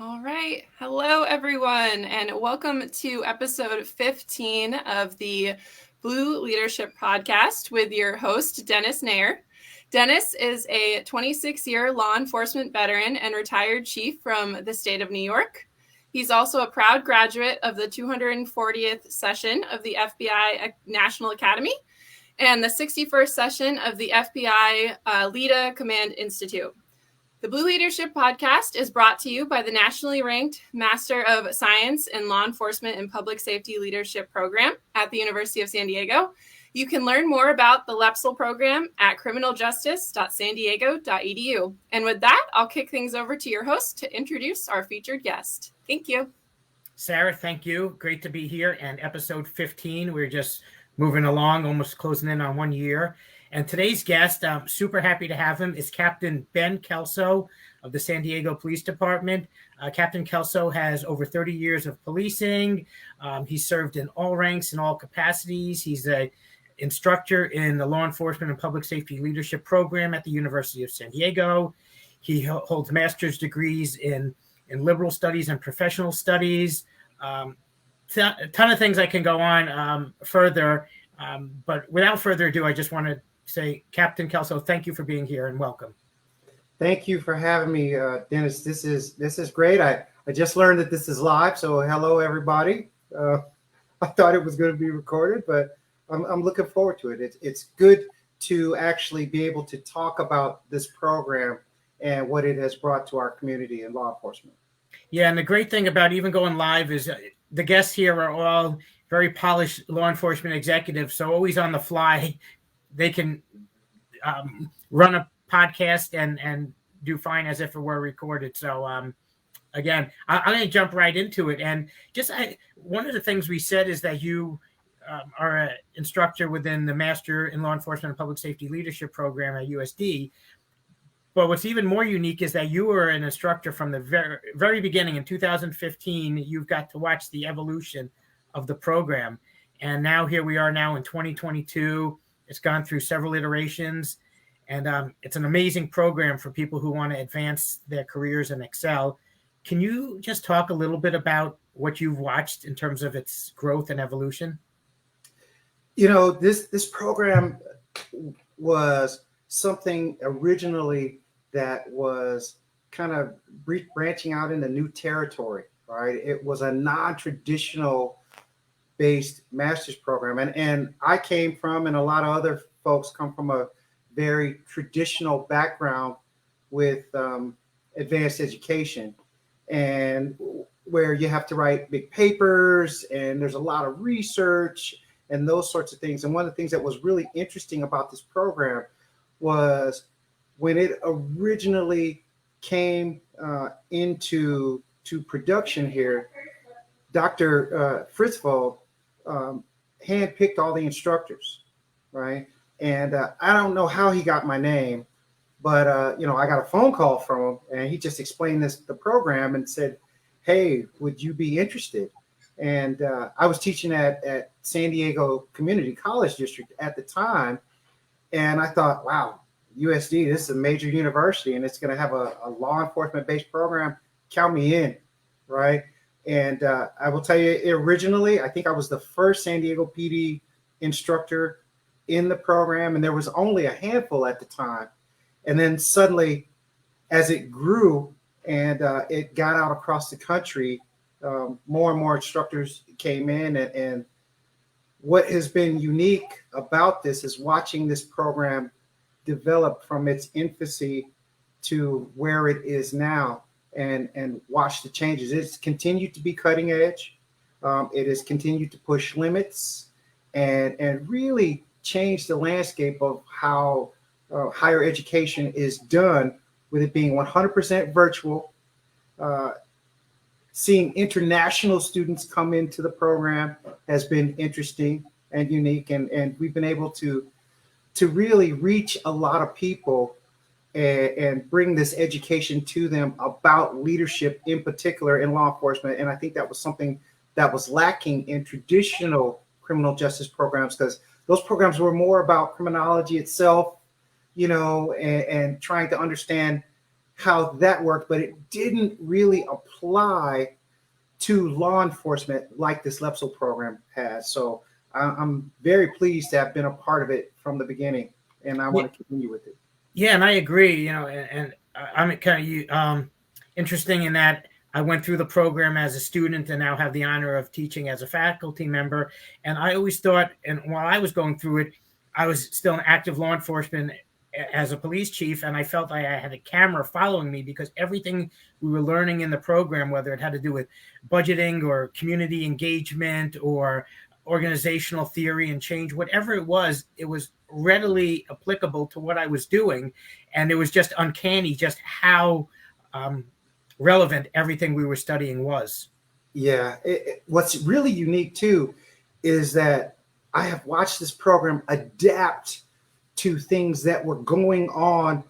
All right. Hello, everyone, and welcome to episode 15 of the Blue Leadership Podcast with your host, Dennis Nair. Dennis is a 26-year law enforcement veteran and retired chief from the state of New York. He's also a proud graduate of the 240th session of the FBI National Academy and the 61st session of the FBI LEDA Command Institute. The Blue Leadership Podcast is brought to you by the nationally ranked Master of Science in Law Enforcement and Public Safety Leadership Program at the University of San Diego. You can learn more about the LEPSL program at criminaljustice.sandiego.edu. And with that, I'll kick things over to your host to introduce our featured guest. Thank you. Sarah, thank you. Great to be here. And episode 15, we're just moving along, almost closing in on 1 year. And today's guest, I'm super happy to have him, is Captain Ben Kelso of the San Diego Police Department. Captain Kelso has over 30 years of policing. He's served in all ranks and all capacities. He's an instructor in the Law Enforcement and Public Safety Leadership Program at the University of San Diego. He holds master's degrees in liberal studies and professional studies. A ton of things I can go on further. But without further ado, I just want to say, Captain Kelso, thank you for being here and welcome. Thank you for having me, Dennis. This is great. I just learned that this is live, so hello, everybody. I thought it was going to be recorded, but I'm looking forward to it. It's good to actually be able to talk about this program and what it has brought to our community and law enforcement. Yeah, and the great thing about even going live is the guests here are all very polished law enforcement executives, so always on the fly. They can run a podcast and do fine as if it were recorded. So, again, I'm going to jump right into it. And just one of the things we said is that you are an instructor within the Master in Law Enforcement and Public Safety Leadership Program at USD. But what's even more unique is that you were an instructor from the very, very beginning. In 2015, you've got to watch the evolution of the program. And now here we are now in 2022. It's gone through several iterations, and it's an amazing program for people who want to advance their careers and excel. Can you just talk a little bit about what you've watched in terms of its growth and evolution? You know, this program was something originally that was kind of branching out into new territory, right? It was a non-traditional based master's program. And I came from, and a lot of other folks come from, a very traditional background with advanced education, and where you have to write big papers and there's a lot of research and those sorts of things. And one of the things that was really interesting about this program was when it originally came into production here, Dr. Fritzvold handpicked all the instructors, right? And I don't know how he got my name, but I got a phone call from him, and he just explained the program and said, "Hey, would you be interested?" And I was teaching at San Diego Community College District at the time, and I thought, wow, USD, this is a major university, and it's going to have a law enforcement-based program. Count me in, right? And I will tell you, originally, I think I was the first San Diego PD instructor in the program, and there was only a handful at the time. And then suddenly, as it grew and it got out across the country, more and more instructors came in. And what has been unique about this is watching this program develop from its infancy to where it is now. And watch the changes. It's continued to be cutting edge. It has continued to push limits and really change the landscape of how higher education is done, with it being 100% virtual. Seeing international students come into the program has been interesting and unique, and we've been able to really reach a lot of people and bring this education to them about leadership, in particular in law enforcement. And I think that was something that was lacking in traditional criminal justice programs, because those programs were more about criminology itself, and trying to understand how that worked, but it didn't really apply to law enforcement like this LEPSL program has. So I'm very pleased to have been a part of it from the beginning, and I want to continue with it. Yeah, and I agree. And I'm kind of interesting in that I went through the program as a student and now have the honor of teaching as a faculty member. And I always thought, and while I was going through it, I was still in active law enforcement as a police chief, and I felt like I had a camera following me because everything we were learning in the program, whether it had to do with budgeting or community engagement or organizational theory and change, whatever it was readily applicable to what I was doing. And it was just uncanny just how relevant everything we were studying was. Yeah. What's really unique too is that I have watched this program adapt to things that were going on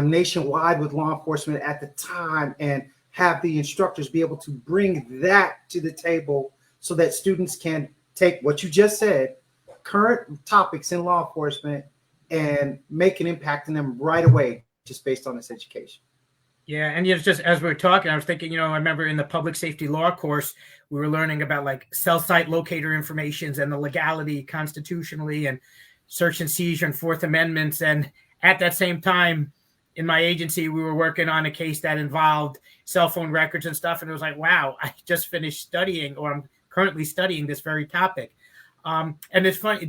nationwide with law enforcement at the time, and have the instructors be able to bring that to the table so that students can take what you just said, current topics in law enforcement, and make an impact in them right away just based on this education. Yeah, and just as we were talking, I was thinking, I remember in the public safety law course, we were learning about like cell site locator informations and the legality constitutionally and search and seizure and Fourth Amendments. And at that same time, in my agency, we were working on a case that involved cell phone records and stuff. And it was like, wow, I just finished studying, or I'm currently studying this very topic. And it's funny,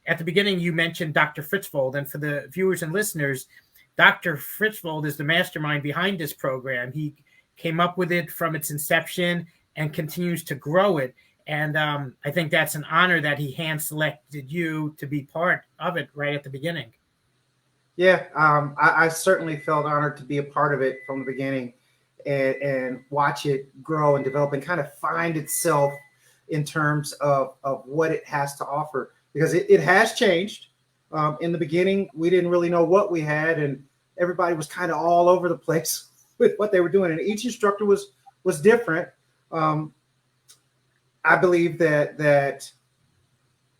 at the beginning, you mentioned Dr. Fritzvold. And for the viewers and listeners, Dr. Fritzvold is the mastermind behind this program. He came up with it from its inception and continues to grow it. And I think that's an honor that he hand-selected you to be part of it right at the beginning. Yeah, I certainly felt honored to be a part of it from the beginning and watch it grow and develop and kind of find itself in terms of what it has to offer, because it has changed. In the beginning, we didn't really know what we had, and everybody was kind of all over the place with what they were doing, and each instructor was different. I believe that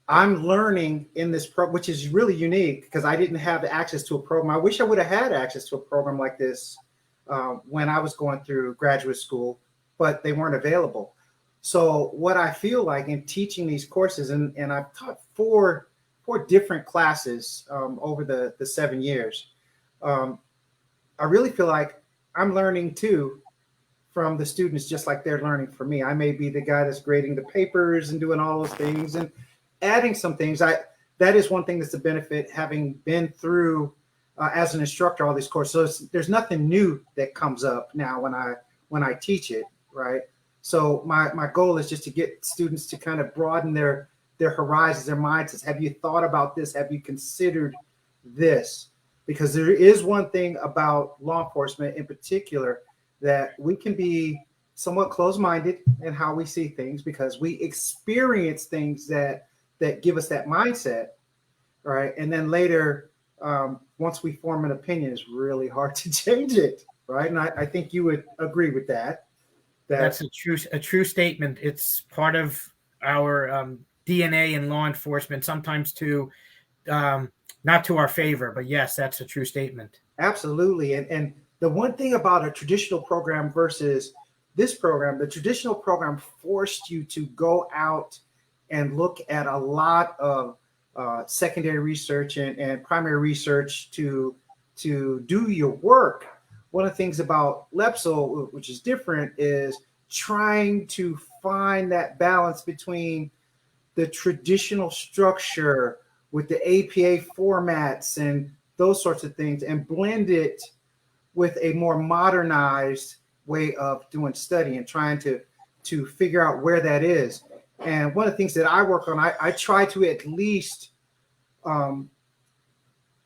I'm learning in this program, which is really unique because I didn't have access to a program. I wish I would have had access to a program like this when I was going through graduate school, but they weren't available. So what I feel like in teaching these courses, and I've taught four different classes over the 7 years, I really feel like I'm learning too from the students, just like they're learning from me. I may be the guy that's grading the papers and doing all those things and adding some things. That is one thing that's a benefit, having been through as an instructor all these courses. So there's nothing new that comes up now when I teach it, right? So my goal is just to get students to kind of broaden their horizons, their mindsets. Have you thought about this? Have you considered this? Because there is one thing about law enforcement in particular, that we can be somewhat closed-minded in how we see things because we experience things that give us that mindset, right? And then later, once we form an opinion, it's really hard to change it, right? And I think you would agree with that. That's a true statement. It's part of our DNA in law enforcement, sometimes not to our favor, but yes, that's a true statement. Absolutely. And the one thing about a traditional program versus this program, the traditional program forced you to go out and look at a lot of secondary research and primary research to do your work. One of the things about LEPSL, which is different, is trying to find that balance between the traditional structure with the APA formats and those sorts of things, and blend it with a more modernized way of doing study and trying to figure out where that is. And one of the things that I work on, I try to at least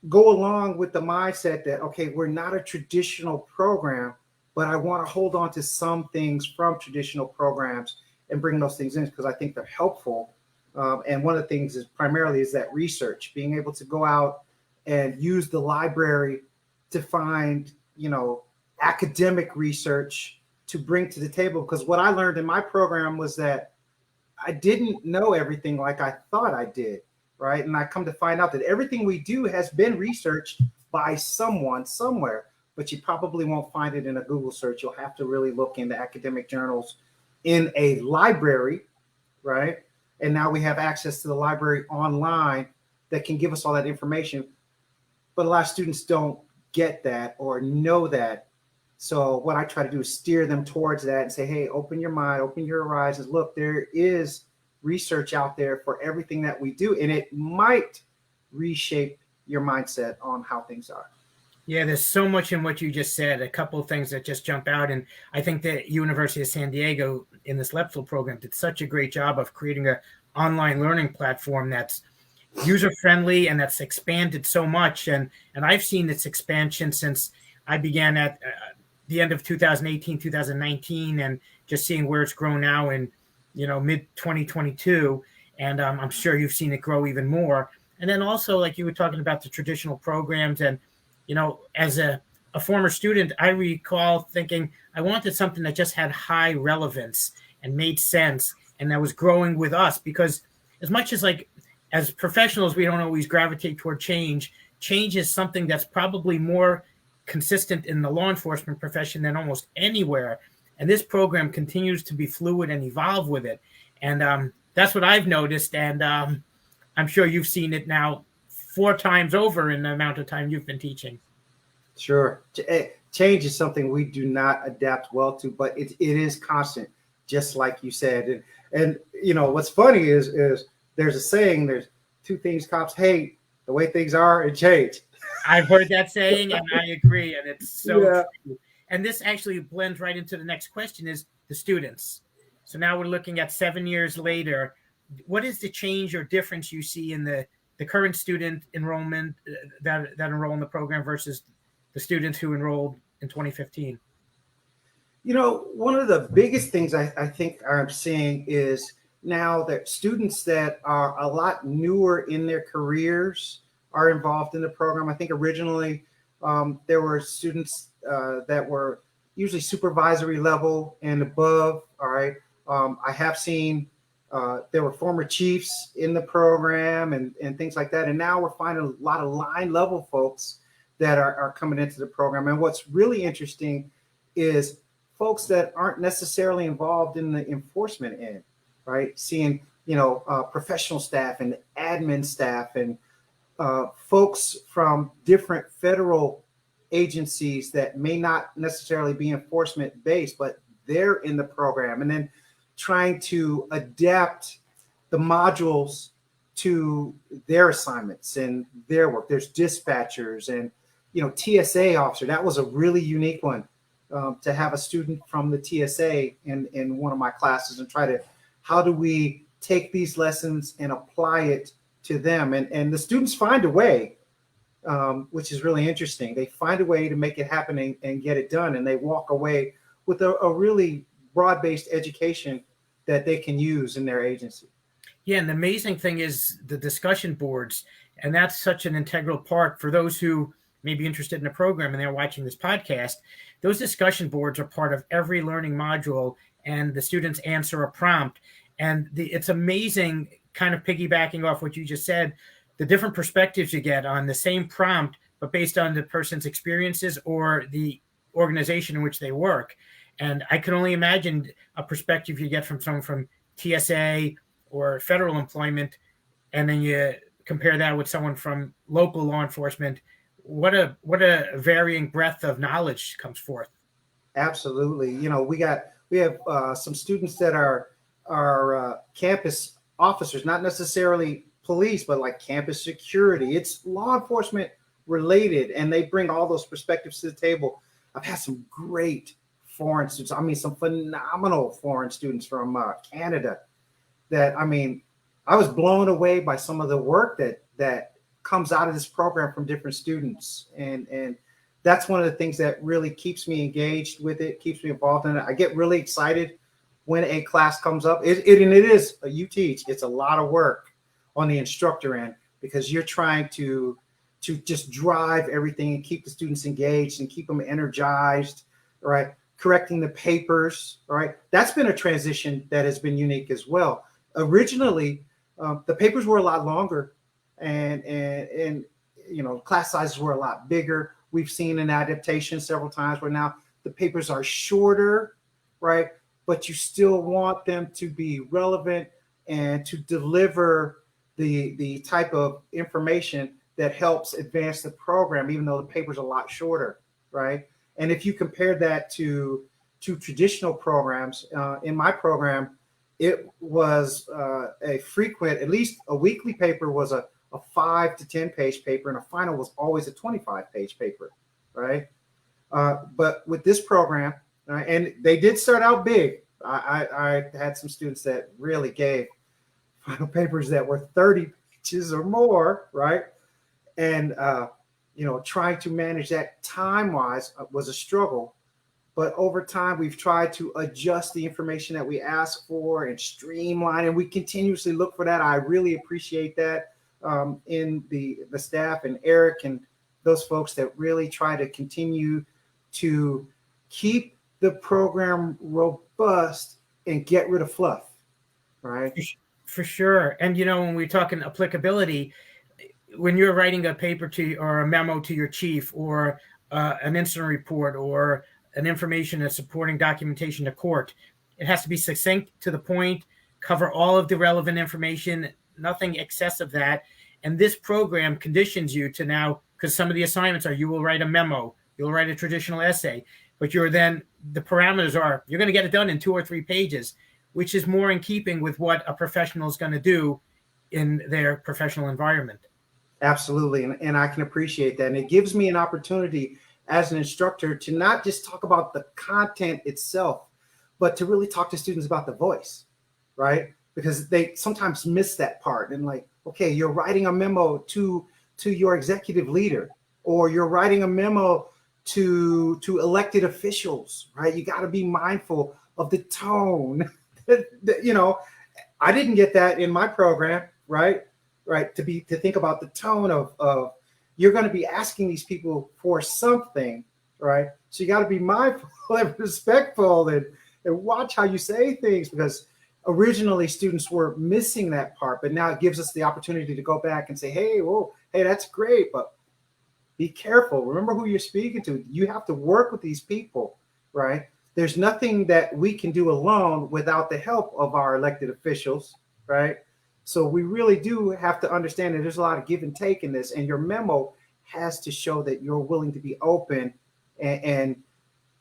go along with the mindset that, okay, we're not a traditional program, but I want to hold on to some things from traditional programs and bring those things in because I think they're helpful. And one of the things is primarily is that research, being able to go out and use the library to find, academic research to bring to the table. Because what I learned in my program was that I didn't know everything like I thought I did, right? And I come to find out that everything we do has been researched by someone somewhere, but you probably won't find it in a Google search. You'll have to really look in the academic journals in a library, right? And now we have access to the library online that can give us all that information. But a lot of students don't get that or know that. So what I try to do is steer them towards that and say, hey, open your mind, open your horizons. Look, there is research out there for everything that we do, and it might reshape your mindset on how things are. Yeah, there's so much in what you just said. A couple of things that just jump out. And I think that University of San Diego in this LEPSL program did such a great job of creating an online learning platform that's user-friendly and that's expanded so much. And I've seen its expansion since I began at the end of 2018, 2019, and just seeing where it's grown now in, mid 2022. And I'm sure you've seen it grow even more. And then also, like you were talking about the traditional programs, and as a former student, I recall thinking I wanted something that just had high relevance and made sense and that was growing with us, because as much as professionals, we don't always gravitate toward change. Change is something that's probably more consistent in the law enforcement profession than almost anywhere. And this program continues to be fluid and evolve with it. And that's what I've noticed. And I'm sure you've seen it now 4 times over in the amount of time you've been teaching. Sure. Change is something we do not adapt well to, but it is constant, just like you said. And what's funny is there's a saying, there's 2 things cops hate: the way things are and change. I've heard that saying, and I agree. And it's so true. And this actually blends right into the next question, is the students. So now we're looking at 7 years later. What is the change or difference you see in the current student enrollment that enroll in the program versus the students who enrolled in 2015? One of the biggest things I think I'm seeing is now that students that are a lot newer in their careers are involved in the program. I think originally there were students that were usually supervisory level and above. All right. I have seen there were former chiefs in the program and things like that. And now we're finding a lot of line level folks that are coming into the program. And what's really interesting is folks that aren't necessarily involved in the enforcement end, right? Seeing, professional staff and admin staff and folks from different federal agencies that may not necessarily be enforcement based, but they're in the program, and then trying to adapt the modules to their assignments and their work. There's dispatchers and, TSA officer. That was a really unique one, to have a student from the TSA in one of my classes and how do we take these lessons and apply it to them? And the students find a way, which is really interesting. They find a way to make it happen and get it done. And they walk away with a really broad-based education that they can use in their agency. Yeah, and the amazing thing is the discussion boards, and that's such an integral part for those who may be interested in the program and they're watching this podcast. Those discussion boards are part of every learning module, and the students answer a prompt. And it's amazing, kind of piggybacking off what you just said, the different perspectives you get on the same prompt, but based on the person's experiences or the organization in which they work. And I can only imagine a perspective you get from someone from TSA or federal employment, and then you compare that with someone from local law enforcement. What a varying breadth of knowledge comes forth. Absolutely. We have some students that are campus officers, not necessarily police, but like campus security. It's law enforcement related, and they bring all those perspectives to the table. I've had some great foreign students. I mean, some phenomenal foreign students from Canada that, I was blown away by some of the work that comes out of this program from different students. And that's one of the things that really keeps me engaged with it, keeps me involved in it. I get really excited when a class comes up. You teach, it's a lot of work on the instructor end, because you're trying to just drive everything and keep the students engaged and keep them energized, right? Correcting the papers, all right? That's been a transition that has been unique as well. Originally, the papers were a lot longer, and class sizes were a lot bigger. we've seen an adaptation several times where now the papers are shorter, right? But you still want them to be relevant and to deliver the type of information that helps advance the program, even though the paper's a lot shorter, right? And if you compare that to traditional programs, in my program, it was a frequent, at least a weekly paper was a 5 to 10 page paper, and a final was always a 25-page paper, right? But with this program, and they did start out big. I had some students that really gave final papers that were 30 pages or more, right? And trying to manage that time-wise was a struggle. But over time, we've tried to adjust the information that we ask for and streamline, and we continuously look for that. I really appreciate that in the staff and Eric and those folks that really try to continue to keep the program robust and get rid of fluff, right? For sure. And, when we're talking applicability, when you're writing a paper or a memo to your chief, or an incident report, or an information and supporting documentation to court, it has to be succinct, to the point, cover all of the relevant information, nothing excess of that. And this program conditions you to now, because some of the assignments are, you will write a memo, you'll write a traditional essay, but the parameters are, you're going to get it done in 2 or 3 pages, which is more in keeping with what a professional is going to do in their professional environment. Absolutely. And I can appreciate that. And it gives me an opportunity as an instructor to not just talk about the content itself, but to really talk to students about the voice, right? Because they sometimes miss that part. And like, okay, you're writing a memo to your executive leader, or you're writing a memo to elected officials, right? You got to be mindful of the tone. I didn't get that in my program, right? To think about the tone of you're going to be asking these people for something, right? So you got to be mindful and respectful and watch how you say things, because originally students were missing that part, but now it gives us the opportunity to go back and say, hey, that's great, but be careful. Remember who you're speaking to. You have to work with these people, right? There's nothing that we can do alone without the help of our elected officials, right? So we really do have to understand that there's a lot of give and take in this, and your memo has to show that you're willing to be open and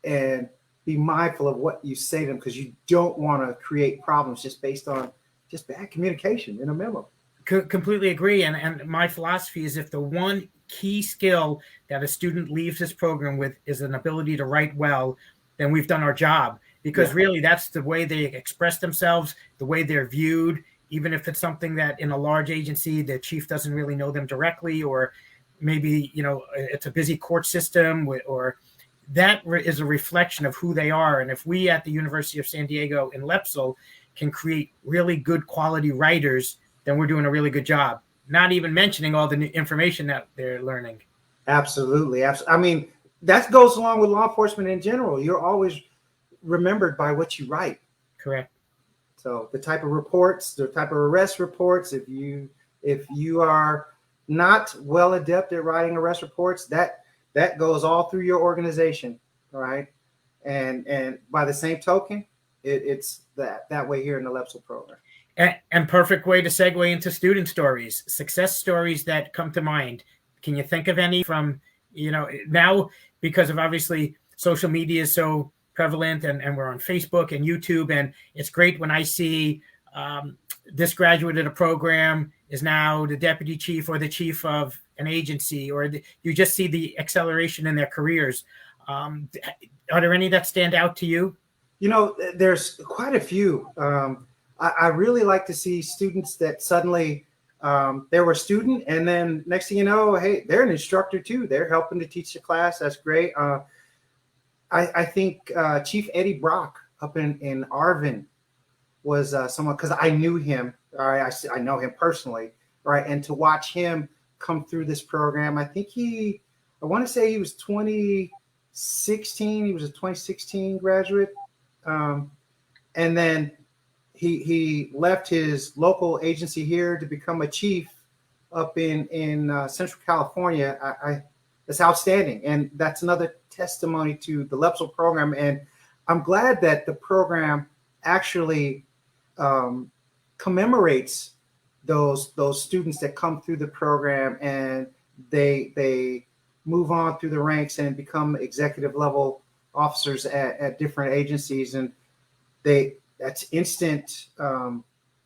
be mindful of what you say to them, because you don't want to create problems just based on just bad communication in a memo. Completely agree. And my philosophy is, if the one key skill that a student leaves this program with is an ability to write well, then we've done our job, because really that's the way they express themselves, the way they're viewed. Even if it's something that in a large agency, the chief doesn't really know them directly, or maybe, it's a busy court system, or that is a reflection of who they are. And if we at the University of San Diego in LEPSL can create really good quality writers, then we're doing a really good job. Not even mentioning all the new information that they're learning. Absolutely. I mean, that goes along with law enforcement in general. You're always remembered by what you write. Correct. So the type of reports, the type of arrest reports, if you are not well adept at writing arrest reports, that goes all through your organization, right? And by the same token, it's that way here in the LEPSL program. And perfect way to segue into student stories, success stories that come to mind. Can you think of any from, now, because of obviously social media is so prevalent, and we're on Facebook and YouTube, and it's great when I see this graduate at a program is now the deputy chief or the chief of an agency, or you just see the acceleration in their careers. Are there any that stand out to you? There's quite a few. I really like to see students that suddenly they were a student, and then next thing you know, hey, they're an instructor too. They're helping to teach the class. That's great. I think Chief Eddie Brock up in Arvin was someone, because I knew him. I know him personally, right? And to watch him come through this program, I want to say he was 2016. He was a 2016 graduate, and then he left his local agency here to become a chief up in Central California. That's outstanding. And that's another testimony to the LEPSL program. And I'm glad that the program actually commemorates those students that come through the program and they move on through the ranks and become executive level officers at different agencies. And that's instant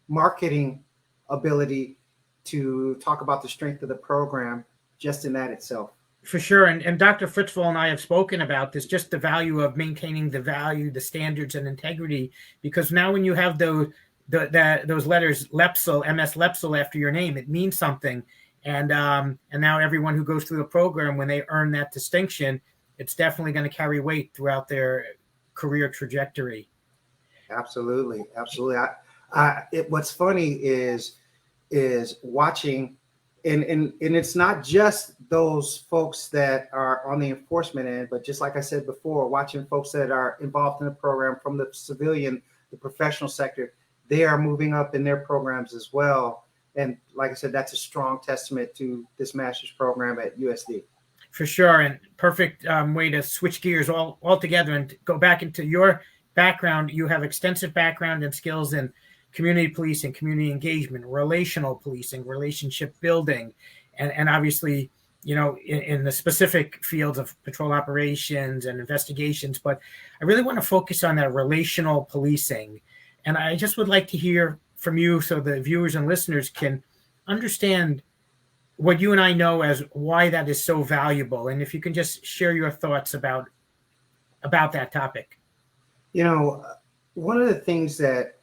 marketing ability to talk about the strength of the program just in that itself. For sure. And Dr. Fritzvall and I have spoken about this, just the value of maintaining the value, the standards and integrity, because now when you have those letters LEPSL, MS-LEPSL after your name, it means something. And now everyone who goes through the program, when they earn that distinction, it's definitely going to carry weight throughout their career trajectory. Absolutely. Absolutely. What's funny is watching, and it's not just those folks that are on the enforcement end, but just like I said before, watching folks that are involved in the program from the civilian, the professional sector, they are moving up in their programs as well. And like I said, that's a strong testament to this master's program at USD. For sure. And perfect way to switch gears altogether and go back into your background. You have extensive background and skills in community policing, community engagement, relational policing, relationship building, and obviously, in the specific fields of patrol operations and investigations. But I really want to focus on that relational policing. And I just would like to hear from you so the viewers and listeners can understand what you and I know as why that is so valuable. And if you can just share your thoughts about that topic. One of the things that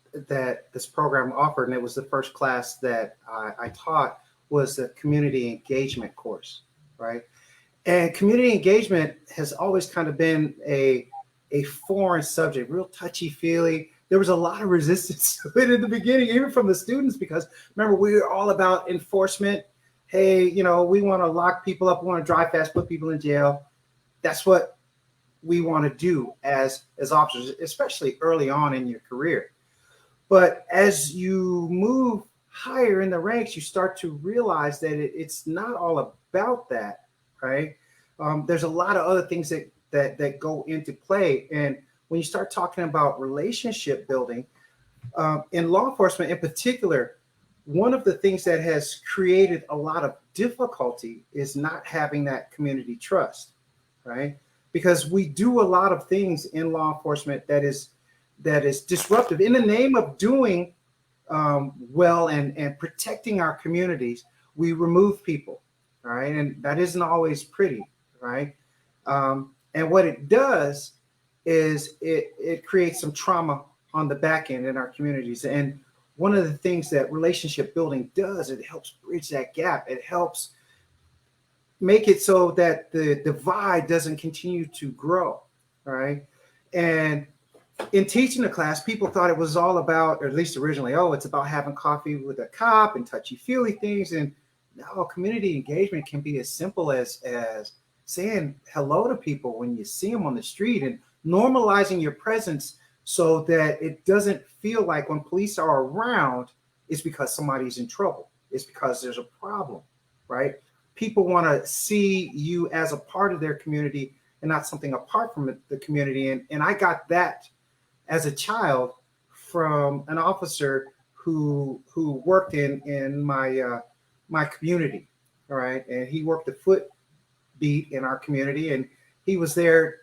this program offered, and it was the first class that I taught, was the community engagement course, right? And community engagement has always kind of been a foreign subject, real touchy-feely. There was a lot of resistance to it in the beginning, even from the students, because remember, we were all about enforcement. Hey, we want to lock people up, we want to drive fast, put people in jail. That's what we want to do as officers, especially early on in your career. But as you move higher in the ranks, you start to realize that it's not all about that, right? There's a lot of other things that go into play. And when you start talking about relationship building, in law enforcement in particular, one of the things that has created a lot of difficulty is not having that community trust, right? Because we do a lot of things in law enforcement that is disruptive in the name of doing well and protecting our communities. We remove people, right? And that isn't always pretty, right? And what it does is it creates some trauma on the back end in our communities. And one of the things that relationship building does, it helps bridge that gap. It helps make it so that the divide doesn't continue to grow, right? And in teaching the class, people thought it was all about, or at least originally, it's about having coffee with a cop and touchy-feely things. And no, community engagement can be as simple as saying hello to people when you see them on the street and normalizing your presence so that it doesn't feel like when police are around, it's because somebody's in trouble. It's because there's a problem, right? People want to see you as a part of their community and not something apart from the community. And I got that as a child from an officer who worked in my community, all right? And he worked the foot beat in our community, and he was there,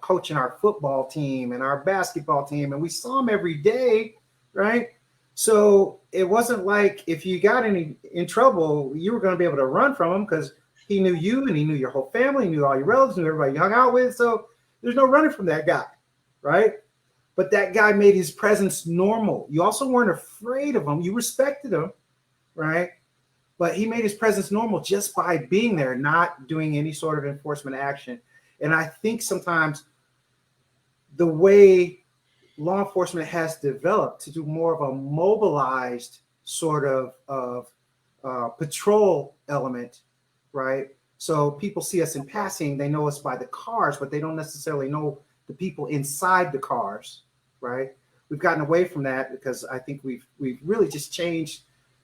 coaching our football team and our basketball team, and we saw him every day, right? So it wasn't like if you got in trouble, you were going to be able to run from him because he knew you and he knew your whole family, he knew all your relatives, knew everybody you hung out with. So there's no running from that guy, right? But that guy made his presence normal. You also weren't afraid of him. You respected him, right? But he made his presence normal just by being there, not doing any sort of enforcement action. And I think sometimes the way law enforcement has developed to do more of a mobilized sort of patrol element, right? So people see us in passing, they know us by the cars, but they don't necessarily know the people inside the cars, right? We've gotten away from that because I think we've really just changed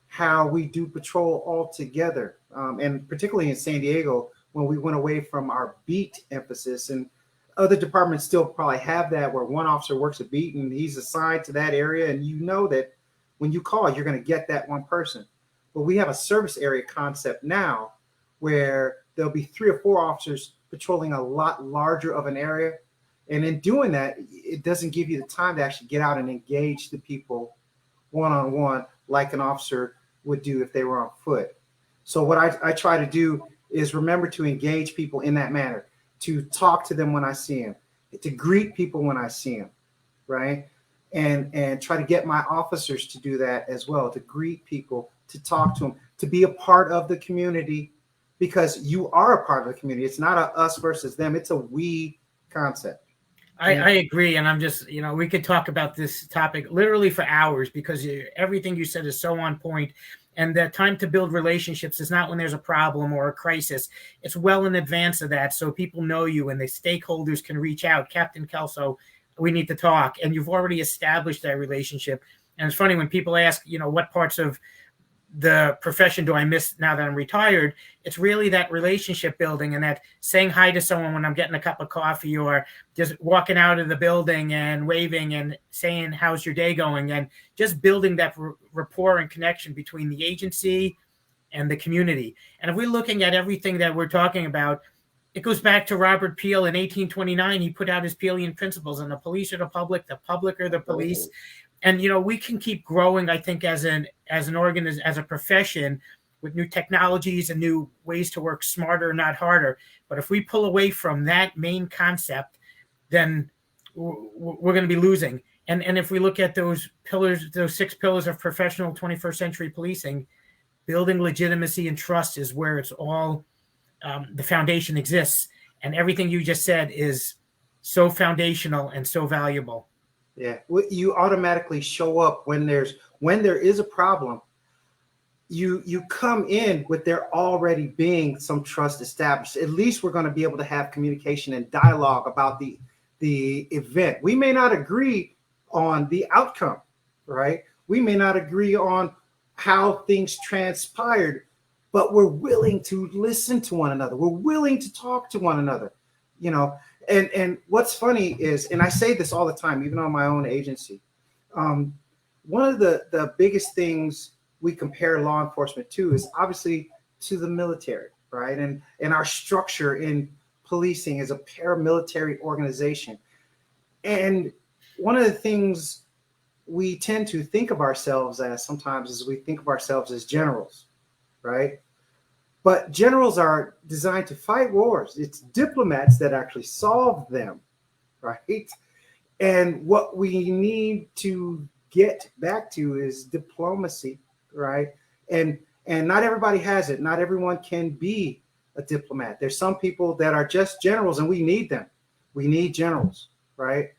how we do patrol altogether. And particularly in San Diego, when we went away from our beat emphasis. And other departments still probably have that, where one officer works a beat and he's assigned to that area, and you know that when you call, you're going to get that one person. But we have a service area concept now where there'll be 3 or 4 officers patrolling a lot larger of an area. And in doing that, it doesn't give you the time to actually get out and engage the people one-on-one like an officer would do if they were on foot. So what I try to do is remember to engage people in that manner, to talk to them when I see them, to greet people when I see them, right? And try to get my officers to do that as well, to greet people, to talk to them, to be a part of the community, because you are a part of the community. It's not a us versus them. It's a we concept. I agree. And I'm just, we could talk about this topic literally for hours, because everything you said is so on point. And the time to build relationships is not when there's a problem or a crisis. It's well in advance of that, so people know you and the stakeholders can reach out. Captain Kelso, we need to talk. And you've already established that relationship. And it's funny when people ask, what parts of the profession do I miss now that I'm retired? It's really that relationship building and that saying hi to someone when I'm getting a cup of coffee, or just walking out of the building and waving and saying, how's your day going? And just building that rapport and connection between the agency and the community. And if we're looking at everything that we're talking about, it goes back to Robert Peel in 1829. He put out his Peelian principles, and the police are the public are the police. And, we can keep growing, I think, as an organism, as a profession, with new technologies and new ways to work smarter, not harder. But if we pull away from that main concept, then we're going to be losing. And if we look at those pillars, those 6 pillars of professional 21st century policing, building legitimacy and trust is where it's all, the foundation exists. And everything you just said is so foundational and so valuable. Yeah, you automatically show up when there is a problem. You come in with there already being some trust established. At least we're going to be able to have communication and dialogue about the event. We may not agree on the outcome, right? We may not agree on how things transpired, but we're willing to listen to one another. We're willing to talk to one another, And what's funny is, and I say this all the time, even on my own agency, one of the biggest things we compare law enforcement to is obviously to the military, right? And our structure in policing is a paramilitary organization. And one of the things we tend to think of ourselves as sometimes is we think of ourselves as generals, right? But generals are designed to fight wars. It's diplomats that actually solve them, right? And what we need to get back to is diplomacy, right? And not everybody has it. Not everyone can be a diplomat. There's some people that are just generals, and we need them. We need generals, right?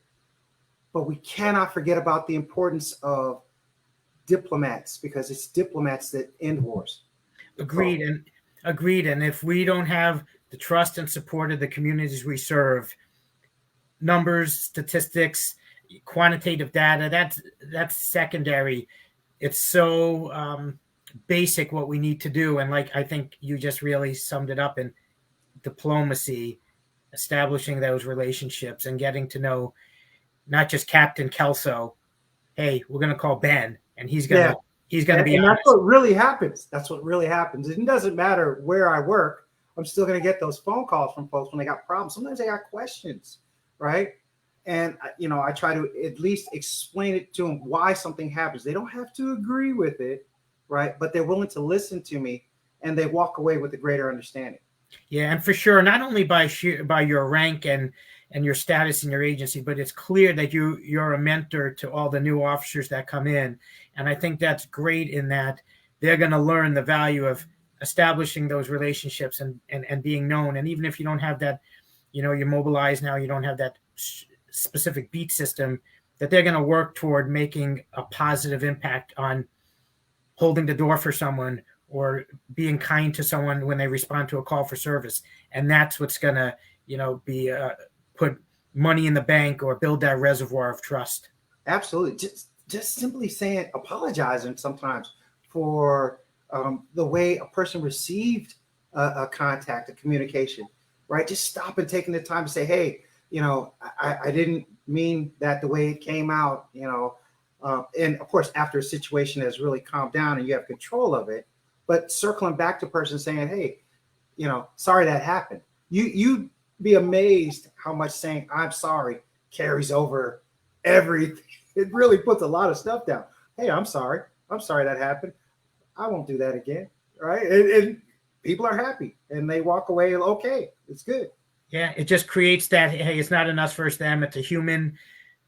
But we cannot forget about the importance of diplomats, because it's diplomats that end wars. Agreed. And if we don't have the trust and support of the communities we serve, numbers, statistics, quantitative data, that's secondary. It's so basic what we need to do. And like, I think you just really summed it up in diplomacy, establishing those relationships and getting to know not just Captain Kelso. Hey, we're going to call Ben, and he's going to be and honest. that's what really happens. That's what really happens. It doesn't matter where I work. I'm still going to get those phone calls from folks when they got problems. Sometimes they got questions, right? And, I try to at least explain it to them why something happens. They don't have to agree with it, right? But they're willing to listen to me, and they walk away with a greater understanding. Yeah, and for sure, not only by your rank and your status in your agency, but it's clear that you're a mentor to all the new officers that come in. And I think that's great in that they're going to learn the value of establishing those relationships and being known. And even if you don't have that, you're mobilized now, you don't have that specific beat system, that they're going to work toward making a positive impact on holding the door for someone or being kind to someone when they respond to a call for service. And that's what's going to, be put money in the bank or build that reservoir of trust. Absolutely. Just simply apologizing sometimes for the way a person received a contact, a communication, right? Just stop and taking the time to say, hey, I didn't mean that the way it came out, and of course, after a situation has really calmed down and you have control of it, but circling back to person saying, hey, sorry that happened. You be amazed how much saying I'm sorry carries over everything. It really puts a lot of stuff down. Hey, I'm sorry. I'm sorry that happened. I won't do that again. Right. And people are happy and they walk away. Okay, it's good. Yeah, it just creates that, hey, it's not an us versus them. It's a human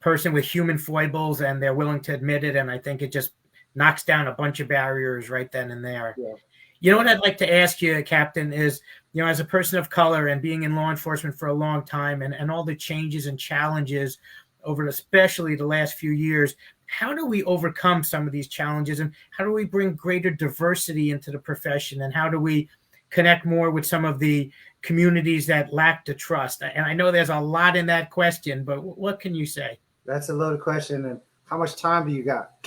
person with human foibles, and they're willing to admit it. And I think it just knocks down a bunch of barriers right then and there. Yeah. You know what I'd like to ask you, Captain, is, as a person of color and being in law enforcement for a long time and all the changes and challenges over especially the last few years, how do we overcome some of these challenges, and how do we bring greater diversity into the profession, and how do we connect more with some of the communities that lack the trust? And I know there's a lot in that question, but what can you say? That's a loaded question. And how much time do you got?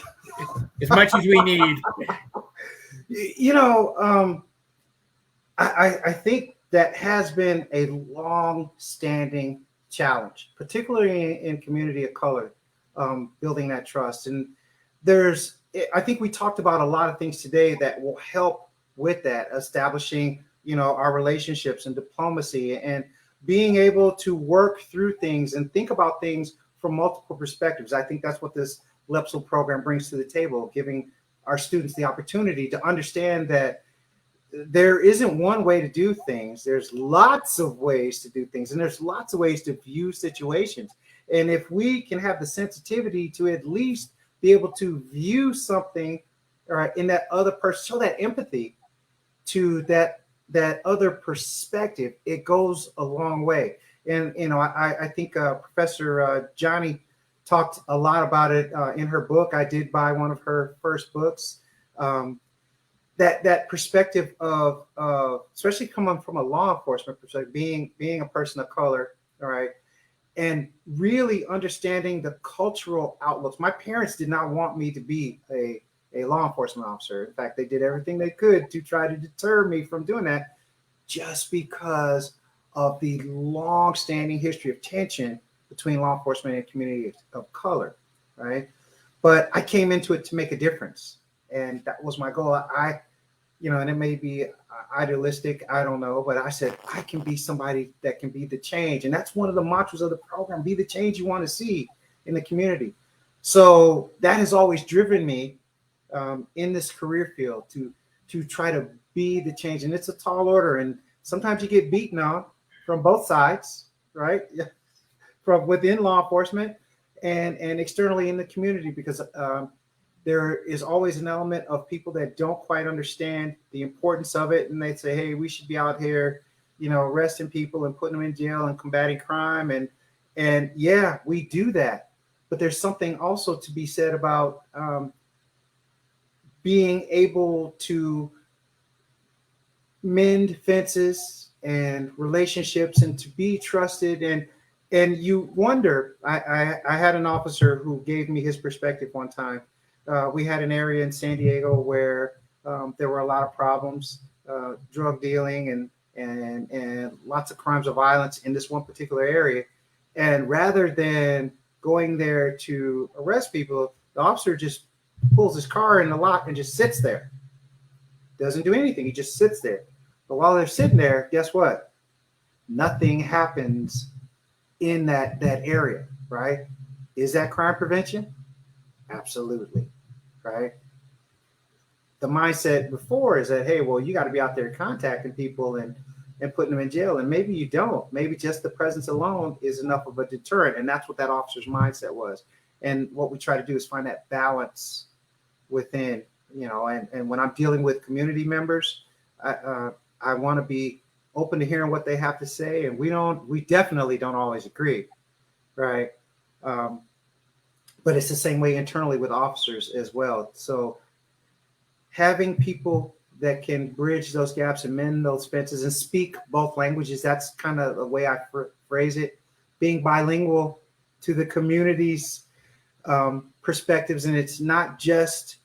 As much as we need. I think that has been a long-standing challenge, particularly in community of color, building that trust. And I think we talked about a lot of things today that will help with that, establishing, our relationships and diplomacy and being able to work through things and think about things from multiple perspectives. I think that's what this LEPSL program brings to the table, giving our students the opportunity to understand that there isn't one way to do things. There's lots of ways to do things, and there's lots of ways to view situations. And if we can have the sensitivity to at least be able to view something, all right, in that other person, show that empathy to that other perspective, it goes a long way. And I think Professor Johnny talked a lot about it in her book. I did buy one of her first books. That perspective of especially coming from a law enforcement perspective, being a person of color, all right, and really understanding the cultural outlooks. My parents did not want me to be a law enforcement officer. In fact, they did everything they could to try to deter me from doing that, just because of the long-standing history of tension between law enforcement and community of color, right? But I came into it to make a difference, and that was my goal. And it may be idealistic, I don't know, but I said, I can be somebody that can be the change. And that's one of the mantras of the program: be the change you want to see in the community. So that has always driven me in this career field to try to be the change. And it's a tall order, and sometimes you get beaten on from both sides, right? From within law enforcement and externally in the community, because there is always an element of people that don't quite understand the importance of it. And they say, hey, we should be out here, arresting people and putting them in jail and combating crime. And yeah, we do that. But there's something also to be said about being able to mend fences and relationships and to be trusted. And you wonder, I had an officer who gave me his perspective one time. We had an area in San Diego where there were a lot of problems, drug dealing and lots of crimes of violence in this one particular area. And rather than going there to arrest people, the officer just pulls his car in the lot and just sits there. Doesn't do anything. He just sits there. But while they're sitting there, guess what? Nothing happens in that area, right? Is that crime prevention? Absolutely, right? The mindset before is that, hey, well, you got to be out there contacting people and putting them in jail. And maybe you don't. Maybe just the presence alone is enough of a deterrent. And that's what that officer's mindset was. And what we try to do is find that balance within, and when I'm dealing with community members, I want to be open to hearing what they have to say. And we definitely don't always agree, right? But it's the same way internally with officers as well. So having people that can bridge those gaps and mend those fences and speak both languages, that's kind of the way I phrase it. Being bilingual to the community's perspectives. And it's not just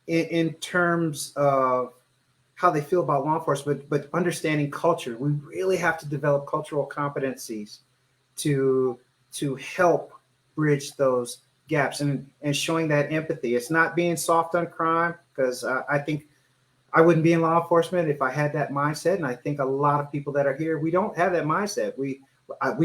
in terms of how they feel about law enforcement, but understanding culture. We really have to develop cultural competencies to help bridge those gaps and showing that empathy. It's not being soft on crime, because I think I wouldn't be in law enforcement if I had that mindset. And I think a lot of people that are here, we don't have that mindset. We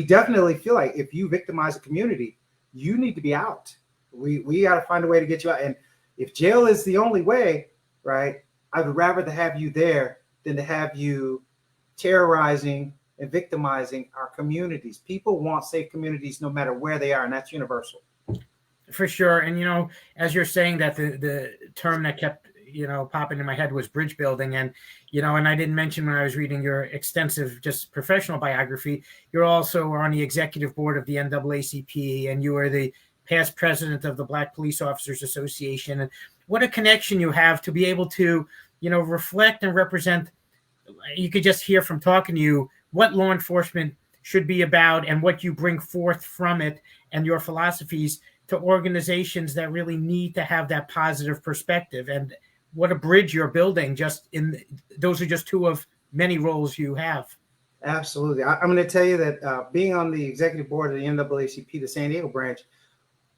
definitely feel like if you victimize a community, you need to be out. We got to find a way to get you out. And if jail is the only way, right, I would rather have you there than to have you terrorizing and victimizing our communities. People want safe communities no matter where they are, and that's universal. For sure. And, as you're saying that, the term that kept, popping in my head was bridge building. And, and I didn't mention when I was reading your extensive, just professional biography, you're also on the executive board of the NAACP, and you are the past president of the Black Police Officers Association. And what a connection you have to be able to, reflect and represent. You could just hear from talking to you what law enforcement should be about and what you bring forth from it and your philosophies to organizations that really need to have that positive perspective. And what a bridge you're building. Those are just two of many roles you have. Absolutely. I'm going to tell you that being on the executive board of the NAACP, the San Diego branch,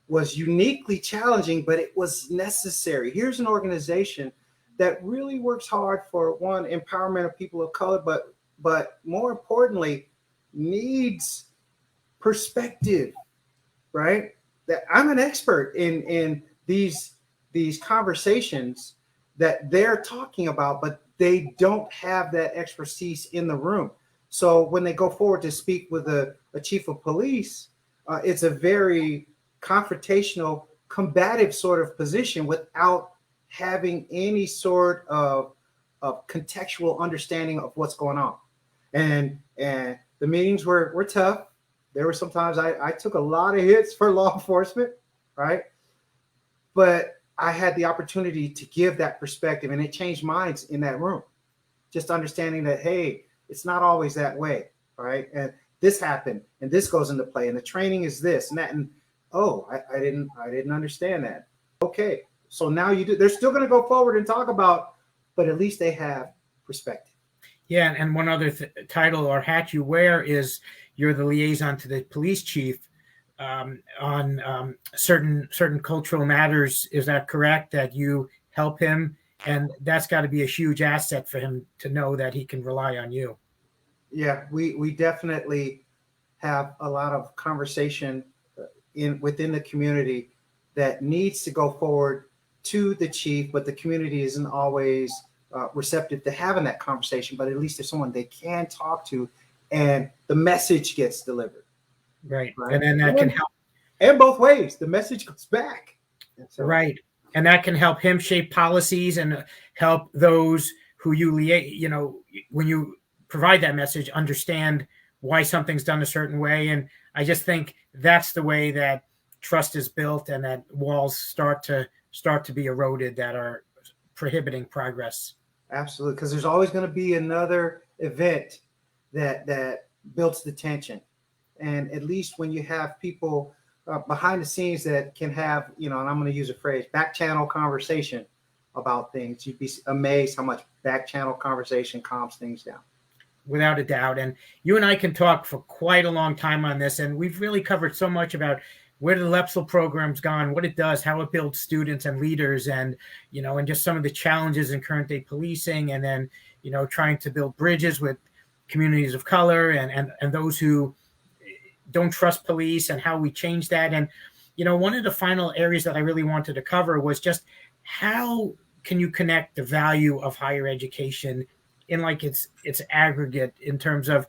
was uniquely challenging, but it was necessary. Here's an organization that really works hard for, one, empowerment of people of color, but more importantly, needs perspective, right? That I'm an expert in these conversations that they're talking about, but they don't have that expertise in the room. So when they go forward to speak with a chief of police, it's a very confrontational, combative sort of position without having any sort of contextual understanding of what's going on. And the meetings were tough. There were sometimes I took a lot of hits for law enforcement, right? But I had the opportunity to give that perspective, and it changed minds in that room. Just understanding that, hey, it's not always that way, right? And this happened, and this goes into play, and the training is this and that, and I didn't understand that. Okay, so now you do. They're still going to go forward and talk about, but at least they have perspective. Yeah, and one other title or hat you wear is you're the liaison to the police chief on certain cultural matters. Is that correct? That you help him, and that's got to be a huge asset for him to know that he can rely on you. Yeah, we definitely have a lot of conversation within the community that needs to go forward to the chief, but the community isn't always receptive to having that conversation. But at least there's someone they can talk to, and the message gets delivered. Right. And then that can help. And both ways, the message goes back. So, right. And that can help him shape policies and help those who when you provide that message, understand why something's done a certain way. And I just think that's the way that trust is built, and that walls start to be eroded that are prohibiting progress. Absolutely. Because there's always going to be another event that builds the tension. And at least when you have people behind the scenes that can have, and I'm going to use a phrase, back channel conversation about things, you'd be amazed how much back channel conversation calms things down. Without a doubt. And you and I can talk for quite a long time on this. And we've really covered so much about where the LEPSL program's gone, what it does, how it builds students and leaders, and, and just some of the challenges in current day policing, and then, trying to build bridges with communities of color and those who don't trust police, and how we change that. And, one of the final areas that I really wanted to cover was just how can you connect the value of higher education in like its aggregate, in terms of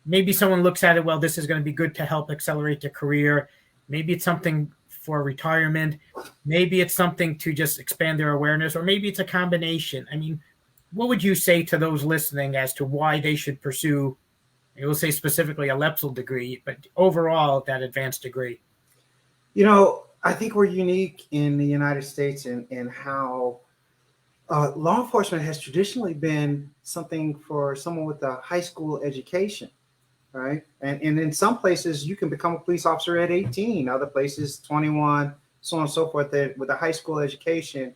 maybe someone looks at it, well, this is going to be good to help accelerate their career. Maybe it's something for retirement. Maybe it's something to just expand their awareness, or maybe it's a combination. I mean, what would you say to those listening as to why they should pursue, I will say specifically a LEPSL degree, but overall that advanced degree? I think we're unique in the United States in how law enforcement has traditionally been something for someone with a high school education, right? And in some places, you can become a police officer at 18, other places 21, so on and so forth, with a high school education.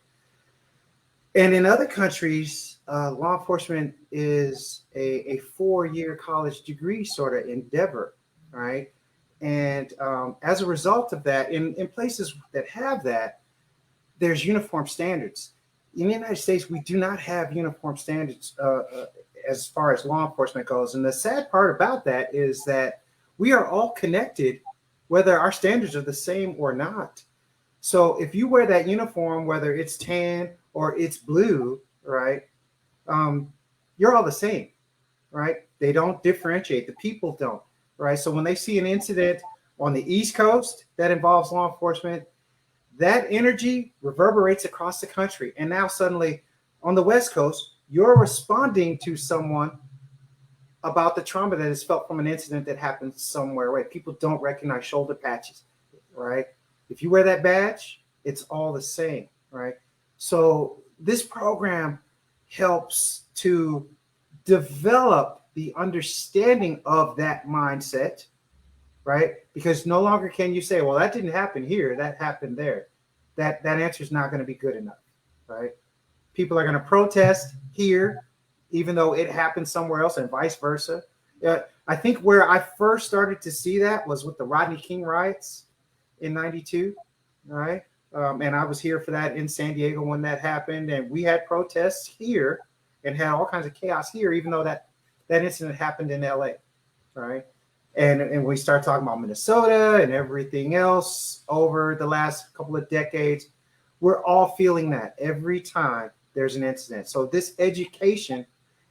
And in other countries, law enforcement is a 4-year college degree sort of endeavor, right? And as a result of that, in places that have that, there's uniform standards. In the United States, we do not have uniform standards as far as law enforcement goes. And the sad part about that is that we are all connected, whether our standards are the same or not. So if you wear that uniform, whether it's tan or it's blue, right, you're all the same, right? They don't differentiate. The people don't, right? So when they see an incident on the East Coast that involves law enforcement, that energy reverberates across the country. And now suddenly on the West Coast, you're responding to someone about the trauma that is felt from an incident that happened somewhere away. People don't recognize shoulder patches, right? If you wear that badge, it's all the same, right? So this program helps to develop the understanding of that mindset, right? Because no longer can you say, well, that didn't happen here, that happened there. That answer is not going to be good enough, right? People are going to protest here, even though it happened somewhere else, and vice versa. I think where I first started to see that was with the Rodney King riots in '92, right? And I was here for that in San Diego when that happened, and we had protests here and had all kinds of chaos here, even though that incident happened in LA, right? And we start talking about Minnesota and everything else over the last couple of decades. We're all feeling that every time there's an incident. So this education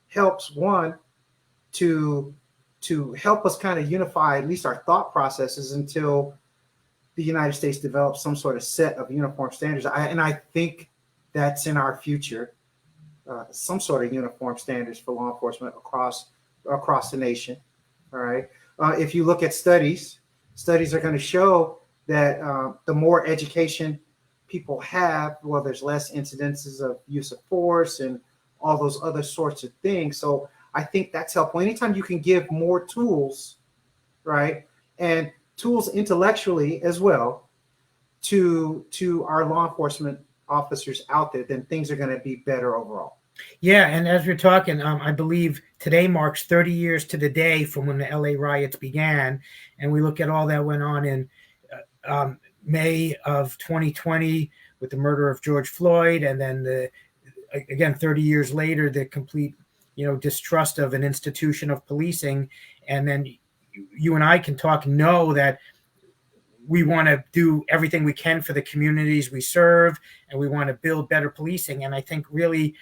helps one to help us kind of unify at least our thought processes until the United States develops some sort of set of uniform standards. And I think that's in our future, some sort of uniform standards for law enforcement across the nation. All right. If you look at studies are going to show that the more education people have, well, there's less incidences of use of force and all those other sorts of things. So I think that's helpful. Anytime you can give more tools, right, and tools intellectually as well to our law enforcement officers out there, then things are going to be better overall. Yeah, and as we're talking, I believe today marks 30 years to the day from when the LA riots began, and we look at all that went on in May of 2020 with the murder of George Floyd, and then again 30 years later, the complete distrust of an institution of policing, and then you and I can know that we want to do everything we can for the communities we serve, and we want to build better policing. And I think really,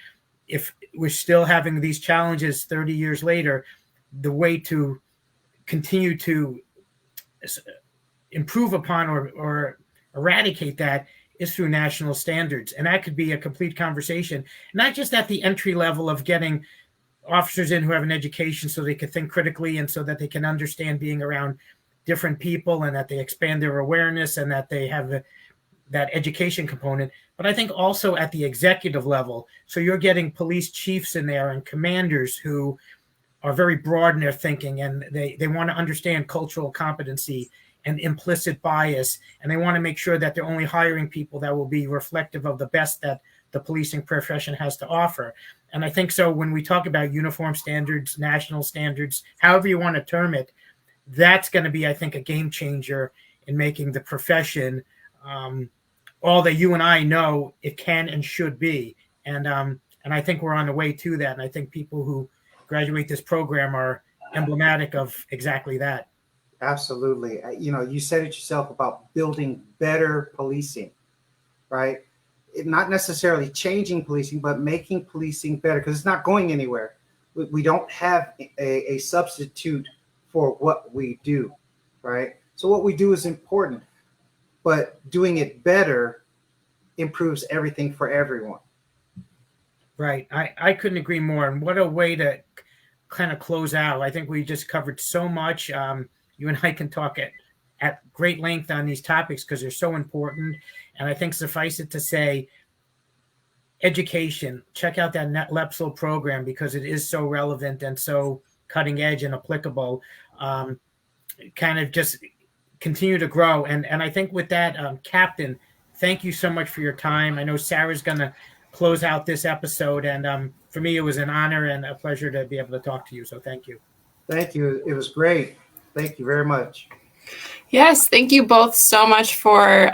if we're still having these challenges 30 years later, the way to continue to improve upon or eradicate that is through national standards. And that could be a complete conversation, not just at the entry level of getting officers in who have an education so they can think critically and so that they can understand being around different people and that they expand their awareness and that they have that education component, but I think also at the executive level. So you're getting police chiefs in there and commanders who are very broad in their thinking, and they want to understand cultural competency and implicit bias, and they want to make sure that they're only hiring people that will be reflective of the best that the policing profession has to offer. And I think so when we talk about uniform standards, national standards, however you want to term it, that's going to be, I think, a game changer in making the profession all that you and I know it can and should be. And I think we're on the way to that. And I think people who graduate this program are emblematic of exactly that. Absolutely. You said it yourself about building better policing, right? Not necessarily changing policing, but making policing better, because it's not going anywhere. We don't have a substitute for what we do, right? So what we do is important, but doing it better improves everything for everyone. Right. I couldn't agree more. And what a way to kind of close out. I think we just covered so much. You and I can talk at great length on these topics because they're so important. And I think suffice it to say, education, check out that MS-LEPSL program because it is so relevant and so cutting edge and applicable. Kind of just continue to grow. And I think with that, Captain, thank you so much for your time. I know Sarah's going to close out this episode. And for me, it was an honor and a pleasure to be able to talk to you. So thank you. Thank you. It was great. Thank you very much. Yes, thank you both so much for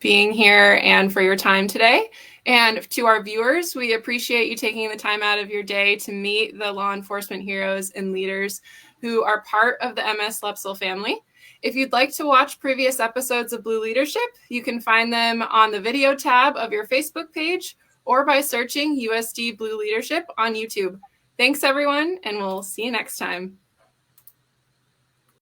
being here and for your time today. And to our viewers, we appreciate you taking the time out of your day to meet the law enforcement heroes and leaders who are part of the MS-LEPSL family. If you'd like to watch previous episodes of Blue Leadership, you can find them on the video tab of your Facebook page or by searching USD Blue Leadership on YouTube. Thanks, everyone, and we'll see you next time.